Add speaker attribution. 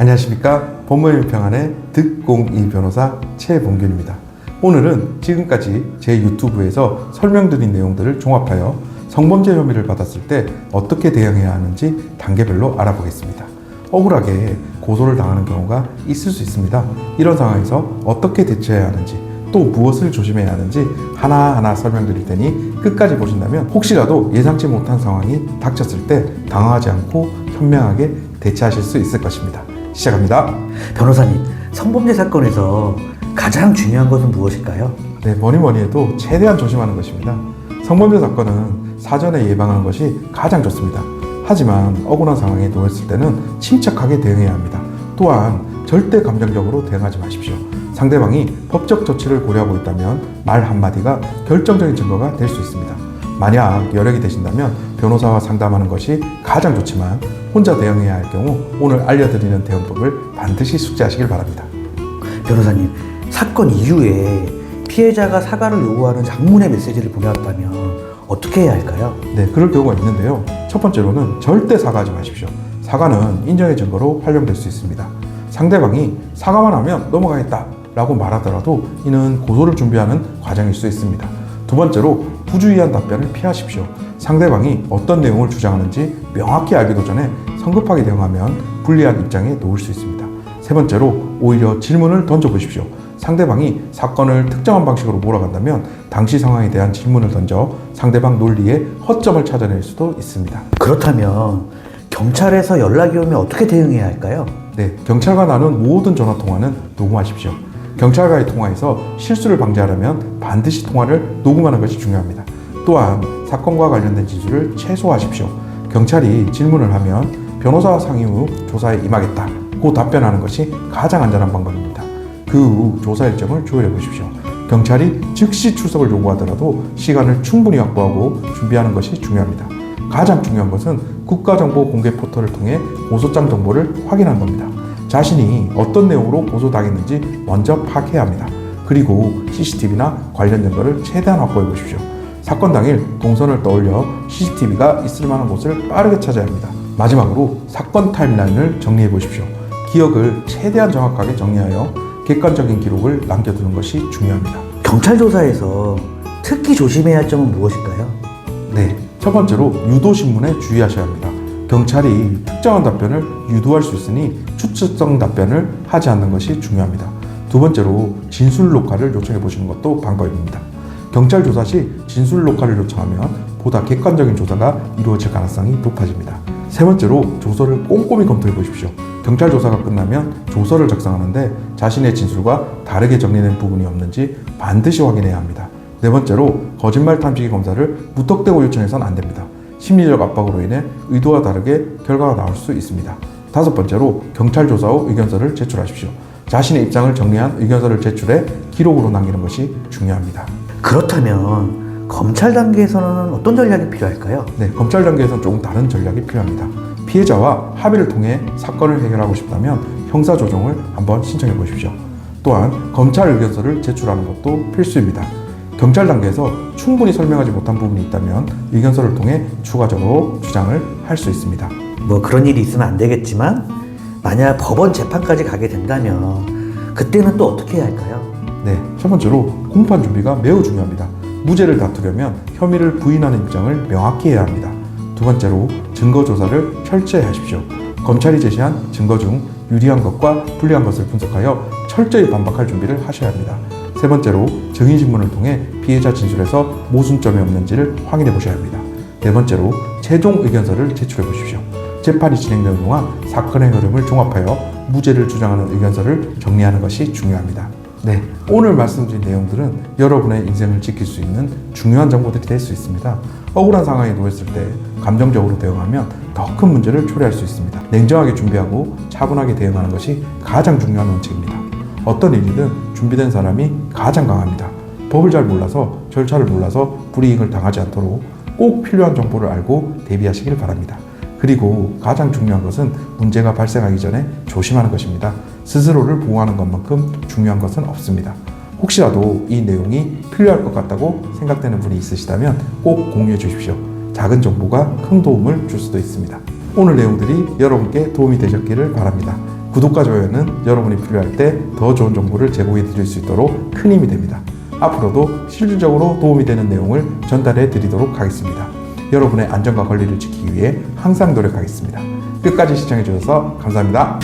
Speaker 1: 안녕하십니까. 법무법인평안의 득공이 변호사 최봉균입니다. 오늘은 지금까지 제 유튜브에서 설명드린 내용들을 종합하여 성범죄 혐의를 받았을 때 어떻게 대응해야 하는지 단계별로 알아보겠습니다. 억울하게 고소를 당하는 경우가 있을 수 있습니다. 이런 상황에서 어떻게 대처해야 하는지, 또 무엇을 조심해야 하는지 하나하나 설명드릴 테니 끝까지 보신다면 혹시라도 예상치 못한 상황이 닥쳤을 때 당황하지 않고 현명하게 대처하실 수 있을 것입니다. 시작합니다.
Speaker 2: 변호사님, 성범죄 사건에서 가장 중요한 것은 무엇일까요?
Speaker 1: 네, 뭐니 해도 최대한 조심하는 것입니다. 성범죄 사건은 사전에 예방하는 것이 가장 좋습니다. 하지만 억울한 상황에 놓였을 때는 침착하게 대응해야 합니다. 또한 절대 감정적으로 대응하지 마십시오. 상대방이 법적 조치를 고려하고 있다면 말 한마디가 결정적인 증거가 될 수 있습니다. 만약 여력이 되신다면 변호사와 상담하는 것이 가장 좋지만 혼자 대응해야 할 경우 오늘 알려드리는 대응법을 반드시 숙지하시길 바랍니다.
Speaker 2: 변호사님, 사건 이후에 피해자가 사과를 요구하는 장문의 메시지를 보내왔다면 어떻게 해야 할까요?
Speaker 1: 네, 그럴 경우가 있는데요. 첫 번째로는 절대 사과하지 마십시오. 사과는 인정의 증거로 활용될 수 있습니다. 상대방이 사과만 하면 넘어가겠다 라고 말하더라도 이는 고소를 준비하는 과정일 수 있습니다. 두 번째로 부주의한 답변을 피하십시오. 상대방이 어떤 내용을 주장하는지 명확히 알기도 전에 성급하게 대응하면 불리한 입장에 놓을 수 있습니다. 세 번째로 오히려 질문을 던져보십시오. 상대방이 사건을 특정한 방식으로 몰아간다면 당시 상황에 대한 질문을 던져 상대방 논리에 허점을 찾아낼 수도 있습니다.
Speaker 2: 그렇다면 경찰에서 연락이 오면 어떻게 대응해야 할까요?
Speaker 1: 네, 경찰과 나눈 모든 전화 통화는 녹음하십시오. 경찰과의 통화에서 실수를 방지하려면 반드시 통화를 녹음하는 것이 중요합니다. 또한 사건과 관련된 진술을 최소화하십시오. 경찰이 질문을 하면 변호사와 상의 후 조사에 임하겠다 고 답변하는 것이 가장 안전한 방법입니다. 그 후 조사 일정을 조율해 보십시오. 경찰이 즉시 출석을 요구하더라도 시간을 충분히 확보하고 준비하는 것이 중요합니다. 가장 중요한 것은 국가정보 공개 포털을 통해 고소장 정보를 확인하는 겁니다. 자신이 어떤 내용으로 고소당했는지 먼저 파악해야 합니다. 그리고 CCTV나 관련 증거를 최대한 확보해 보십시오. 사건 당일 동선을 떠올려 CCTV가 있을 만한 곳을 빠르게 찾아야 합니다. 마지막으로 사건 타임라인을 정리해 보십시오. 기억을 최대한 정확하게 정리하여 객관적인 기록을 남겨두는 것이 중요합니다.
Speaker 2: 경찰 조사에서 특히 조심해야 할 점은 무엇일까요?
Speaker 1: 네, 첫 번째로 유도신문에 주의하셔야 합니다. 경찰이 특정한 답변을 유도할 수 있으니 추측성 답변을 하지 않는 것이 중요합니다. 두 번째로 진술 녹화를 요청해 보시는 것도 방법입니다. 경찰 조사 시 진술 녹화를 요청하면 보다 객관적인 조사가 이루어질 가능성이 높아집니다. 세 번째로 조서를 꼼꼼히 검토해 보십시오. 경찰 조사가 끝나면 조서를 작성하는데 자신의 진술과 다르게 정리된 부분이 없는지 반드시 확인해야 합니다. 네 번째로 거짓말 탐지기 검사를 무턱대고 요청해서는 안 됩니다. 심리적 압박으로 인해 의도와 다르게 결과가 나올 수 있습니다. 다섯 번째로 경찰 조사 후 의견서를 제출하십시오. 자신의 입장을 정리한 의견서를 제출해 기록으로 남기는 것이 중요합니다.
Speaker 2: 그렇다면 검찰 단계에서는 어떤 전략이 필요할까요?
Speaker 1: 네, 검찰 단계에서는 조금 다른 전략이 필요합니다. 피해자와 합의를 통해 사건을 해결하고 싶다면 형사조정을 한번 신청해 보십시오. 또한 검찰 의견서를 제출하는 것도 필수입니다. 경찰 단계에서 충분히 설명하지 못한 부분이 있다면 의견서를 통해 추가적으로 주장을 할 수 있습니다.
Speaker 2: 그런 일이 있으면 안 되겠지만 만약 법원 재판까지 가게 된다면 그때는 또 어떻게 해야 할까요?
Speaker 1: 네, 첫 번째로 공판 준비가 매우 중요합니다. 무죄를 다투려면 혐의를 부인하는 입장을 명확히 해야 합니다. 두 번째로 증거 조사를 철저히 하십시오. 검찰이 제시한 증거 중 유리한 것과 불리한 것을 분석하여 철저히 반박할 준비를 하셔야 합니다. 세 번째로 증인신문을 통해 피해자 진술에서 모순점이 없는지를 확인해 보셔야 합니다. 네 번째로 최종 의견서를 제출해 보십시오. 재판이 진행되는 동안 사건의 흐름을 종합하여 무죄를 주장하는 의견서를 정리하는 것이 중요합니다. 네, 오늘 말씀드린 내용들은 여러분의 인생을 지킬 수 있는 중요한 정보들이 될 수 있습니다. 억울한 상황에 놓였을 때 감정적으로 대응하면 더 큰 문제를 초래할 수 있습니다. 냉정하게 준비하고 차분하게 대응하는 것이 가장 중요한 원칙입니다. 어떤 일이든 준비된 사람이 가장 강합니다. 법을 잘 몰라서 절차를 몰라서 불이익을 당하지 않도록 꼭 필요한 정보를 알고 대비하시길 바랍니다. 그리고 가장 중요한 것은 문제가 발생하기 전에 조심하는 것입니다. 스스로를 보호하는 것만큼 중요한 것은 없습니다. 혹시라도 이 내용이 필요할 것 같다고 생각되는 분이 있으시다면 꼭 공유해 주십시오. 작은 정보가 큰 도움을 줄 수도 있습니다. 오늘 내용들이 여러분께 도움이 되셨기를 바랍니다. 구독과 좋아요는 여러분이 필요할 때 더 좋은 정보를 제공해 드릴 수 있도록 큰 힘이 됩니다. 앞으로도 실질적으로 도움이 되는 내용을 전달해 드리도록 하겠습니다. 여러분의 안전과 권리를 지키기 위해 항상 노력하겠습니다. 끝까지 시청해 주셔서 감사합니다.